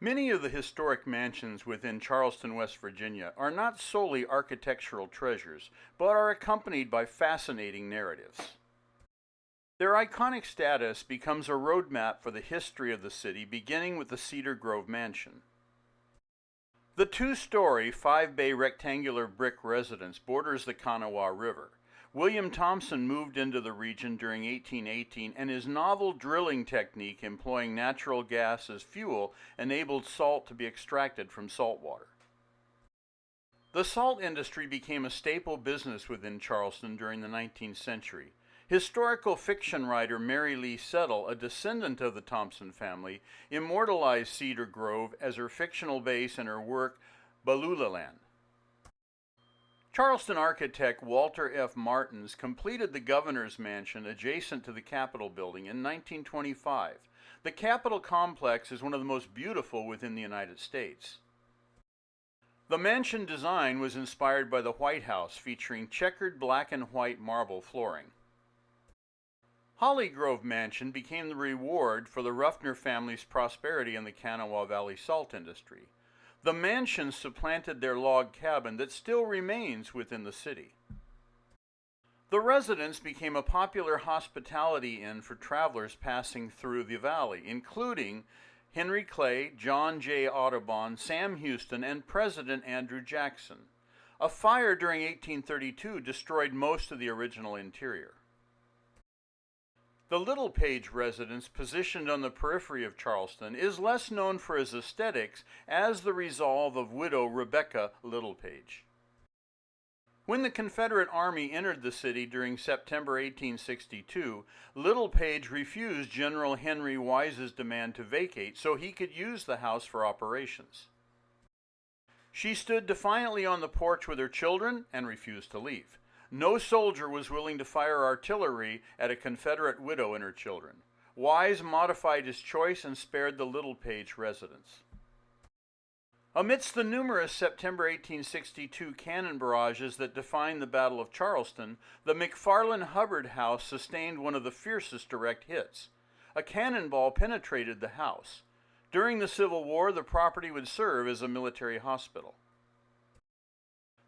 Many of the historic mansions within Charleston, West Virginia are not solely architectural treasures, but are accompanied by fascinating narratives. Their iconic status becomes a roadmap for the history of the city, beginning with the Cedar Grove Mansion. The two-story, five-bay rectangular brick residence borders the Kanawha River. William Thompson moved into the region during 1818, and his novel drilling technique employing natural gas as fuel enabled salt to be extracted from saltwater. The salt industry became a staple business within Charleston during the 19th century. Historical fiction writer Mary Lee Settle, a descendant of the Thompson family, immortalized Cedar Grove as her fictional base in her work Beulah Land. Charleston architect Walter F. Martens completed the governor's mansion adjacent to the Capitol building in 1925. The Capitol complex is one of the most beautiful within the United States. The mansion design was inspired by the White House, featuring checkered black and white marble flooring. Holly Grove Mansion became the reward for the Ruffner family's prosperity in the Kanawha Valley salt industry. The mansion supplanted their log cabin that still remains within the city. The residence became a popular hospitality inn for travelers passing through the valley, including Henry Clay, John J. Audubon, Sam Houston, and President Andrew Jackson. A fire during 1832 destroyed most of the original interior. The Littlepage residence, positioned on the periphery of Charleston, is less known for its aesthetics as the resolve of widow Rebecca Littlepage. When the Confederate Army entered the city during September 1862, Littlepage refused General Henry Wise's demand to vacate so he could use the house for operations. She stood defiantly on the porch with her children and refused to leave. No soldier was willing to fire artillery at a Confederate widow and her children. Wise modified his choice and spared the Littlepage residence. Amidst the numerous September 1862 cannon barrages that defined the Battle of Charleston, the McFarland Hubbard House sustained one of the fiercest direct hits. A cannonball penetrated the house. During the Civil War, the property would serve as a military hospital.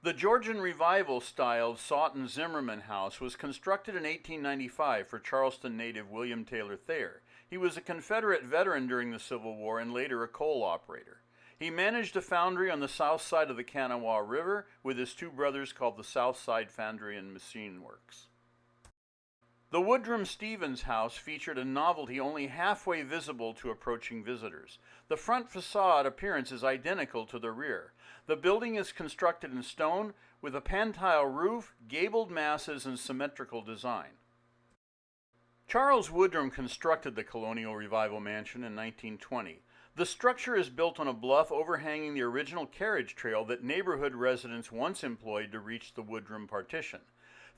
The Georgian Revival-styled Sawton Zimmerman House was constructed in 1895 for Charleston native William Taylor Thayer. He was a Confederate veteran during the Civil War and later a coal operator. He managed a foundry on the south side of the Kanawha River with his two brothers called the South Side Foundry and Machine Works. The Woodrum Stevens House featured a novelty only halfway visible to approaching visitors. The front facade appearance is identical to the rear. The building is constructed in stone with a pantile roof, gabled masses, and symmetrical design. Charles Woodrum constructed the Colonial Revival Mansion in 1920. The structure is built on a bluff overhanging the original carriage trail that neighborhood residents once employed to reach the Woodrum partition.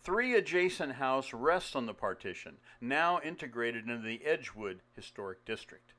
3 adjacent houses rest on the partition, now integrated into the Edgewood Historic District.